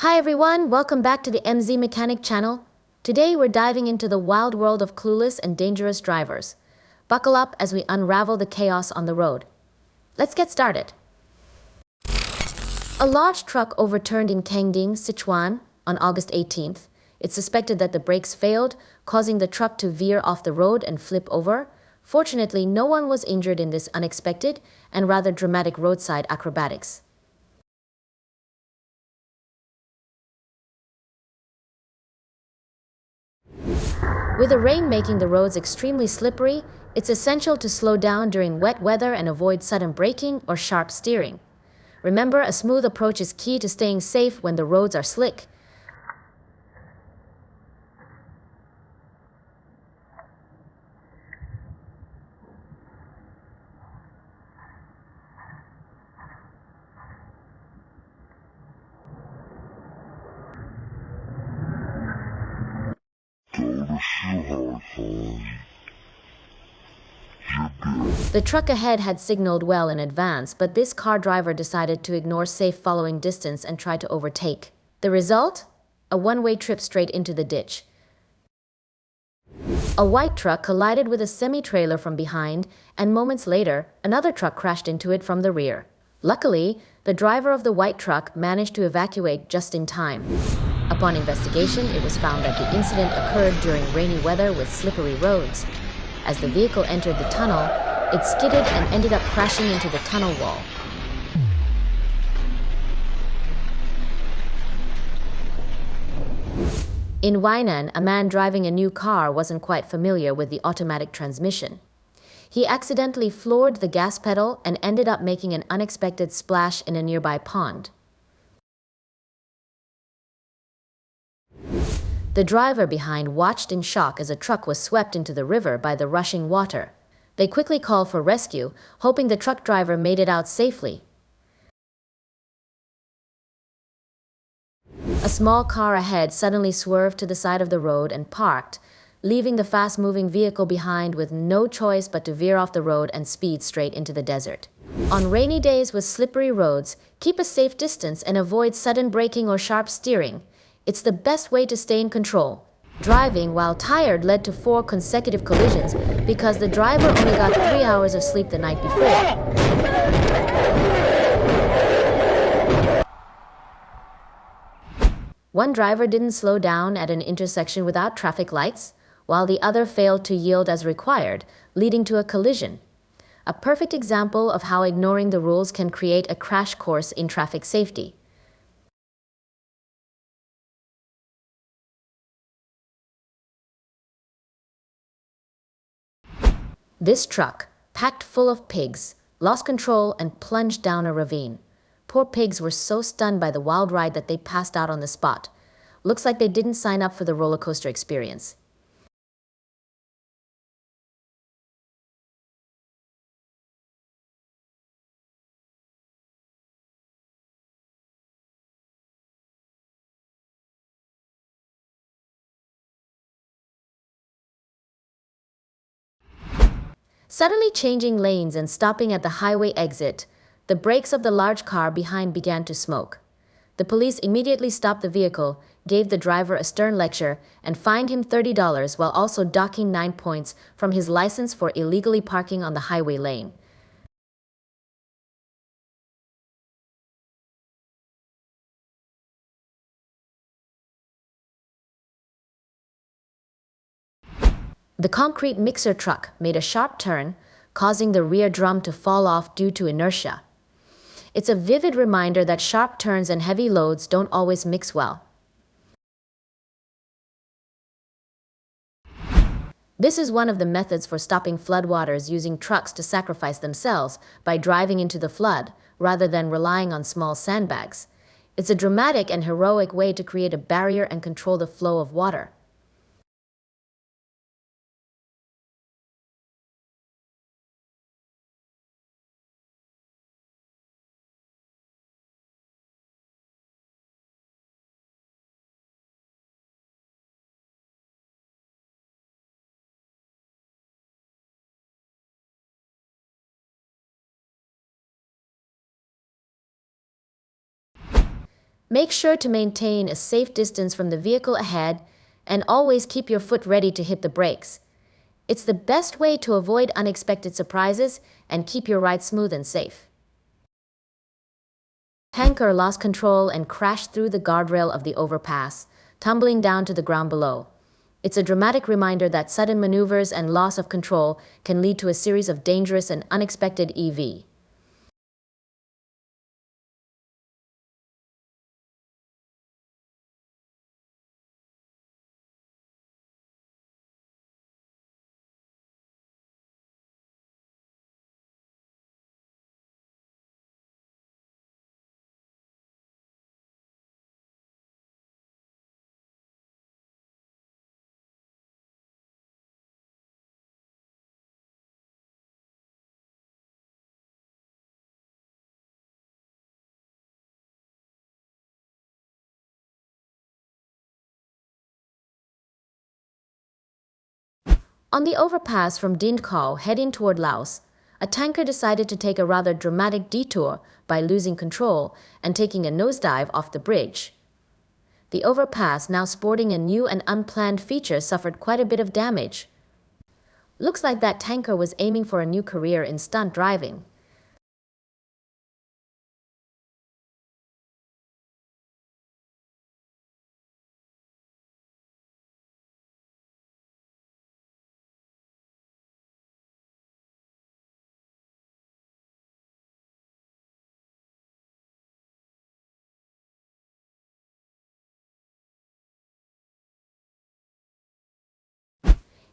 Hi everyone, welcome back to the MZ Mechanic channel. Today we're diving into the wild world of clueless and dangerous drivers. Buckle up as we unravel the chaos on the road. Let's get started. A large truck overturned in Kangding, Sichuan on August 18th. It's suspected that the brakes failed, causing the truck to veer off the road and flip over. Fortunately, no one was injured in this unexpected and rather dramatic roadside acrobatics. With the rain making the roads extremely slippery, it's essential to slow down during wet weather and avoid sudden braking or sharp steering. Remember, a smooth approach is key to staying safe when the roads are slick. The truck ahead had signaled well in advance, but this car driver decided to ignore safe following distance and try to overtake. The result? A one-way trip straight into the ditch. A white truck collided with a semi-trailer from behind, and moments later, another truck crashed into it from the rear. Luckily, the driver of the white truck managed to evacuate just in time. Upon investigation, it was found that the incident occurred during rainy weather with slippery roads. As the vehicle entered the tunnel, it skidded and ended up crashing into the tunnel wall. In Wainan, a man driving a new car wasn't quite familiar with the automatic transmission. He accidentally floored the gas pedal and ended up making an unexpected splash in a nearby pond. The driver behind watched in shock as a truck was swept into the river by the rushing water. They quickly called for rescue, hoping the truck driver made it out safely. A small car ahead suddenly swerved to the side of the road and parked, leaving the fast-moving vehicle behind with no choice but to veer off the road and speed straight into the desert. On rainy days with slippery roads, keep a safe distance and avoid sudden braking or sharp steering. It's the best way to stay in control. Driving while tired led to 4 consecutive collisions because the driver only got 3 hours of sleep the night before. One driver didn't slow down at an intersection without traffic lights, while the other failed to yield as required, leading to a collision. A perfect example of how ignoring the rules can create a crash course in traffic safety. This truck, packed full of pigs, lost control and plunged down a ravine. Poor pigs were so stunned by the wild ride that they passed out on the spot. Looks like they didn't sign up for the roller coaster experience. Suddenly changing lanes and stopping at the highway exit, the brakes of the large car behind began to smoke. The police immediately stopped the vehicle, gave the driver a stern lecture, and fined him $30 while also docking 9 points from his license for illegally parking on the highway lane. The concrete mixer truck made a sharp turn, causing the rear drum to fall off due to inertia. It's a vivid reminder that sharp turns and heavy loads don't always mix well. This is one of the methods for stopping floodwaters, using trucks to sacrifice themselves by driving into the flood, rather than relying on small sandbags. It's a dramatic and heroic way to create a barrier and control the flow of water. Make sure to maintain a safe distance from the vehicle ahead and always keep your foot ready to hit the brakes. It's the best way to avoid unexpected surprises and keep your ride smooth and safe. Tanker lost control and crashed through the guardrail of the overpass, tumbling down to the ground below. It's a dramatic reminder that sudden maneuvers and loss of control can lead to a series of dangerous and unexpected EV. On the overpass from Dindkal heading toward Laos, a tanker decided to take a rather dramatic detour by losing control and taking a nosedive off the bridge. The overpass, now sporting a new and unplanned feature, suffered quite a bit of damage. Looks like that tanker was aiming for a new career in stunt driving.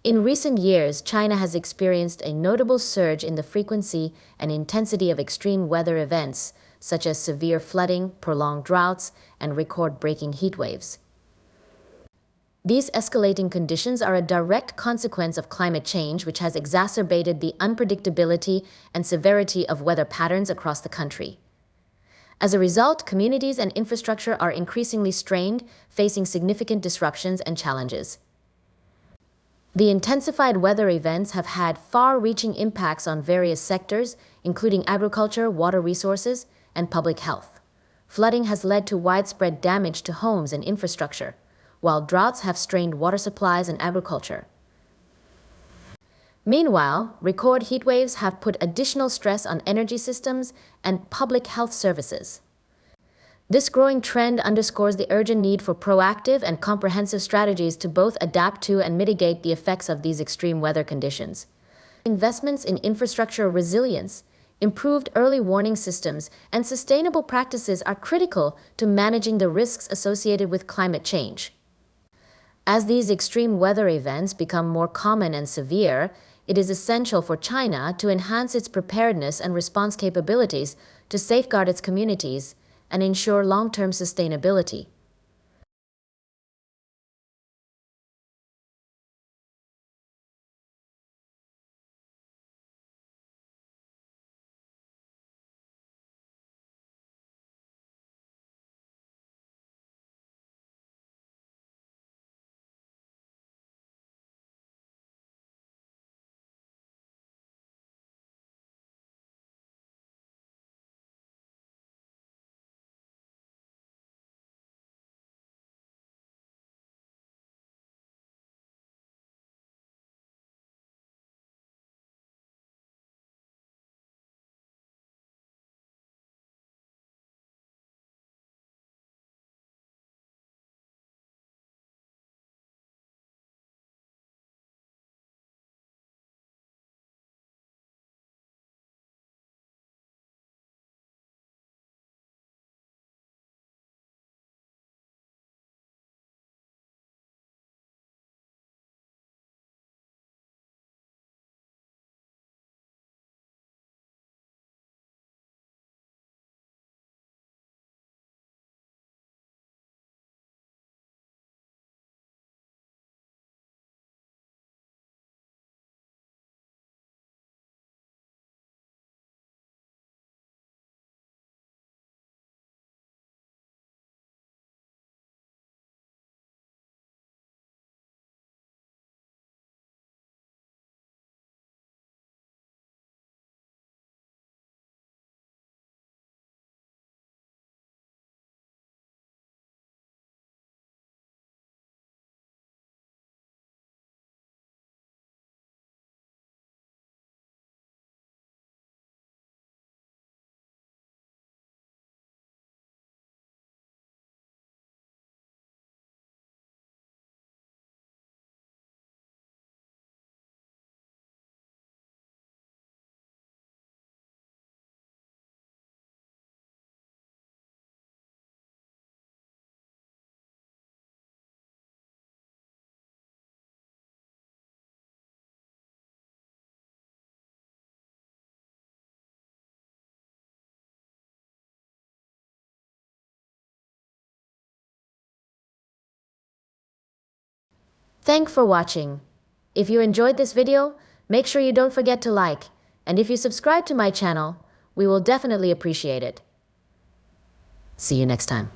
In recent years, China has experienced a notable surge in the frequency and intensity of extreme weather events, such as severe flooding, prolonged droughts, and record-breaking heat waves. These escalating conditions are a direct consequence of climate change, which has exacerbated the unpredictability and severity of weather patterns across the country. As a result, communities and infrastructure are increasingly strained, facing significant disruptions and challenges. The intensified weather events have had far-reaching impacts on various sectors, including agriculture, water resources, and public health. Flooding has led to widespread damage to homes and infrastructure, while droughts have strained water supplies and agriculture. Meanwhile, record heat waves have put additional stress on energy systems and public health services. This growing trend underscores the urgent need for proactive and comprehensive strategies to both adapt to and mitigate the effects of these extreme weather conditions. Investments in infrastructure resilience, improved early warning systems, and sustainable practices are critical to managing the risks associated with climate change. As these extreme weather events become more common and severe, it is essential for China to enhance its preparedness and response capabilities to safeguard its communities and ensure long-term sustainability. Thanks for watching. If you enjoyed this video, make sure you don't forget to like, and if you subscribe to my channel, we will definitely appreciate it. See you next time.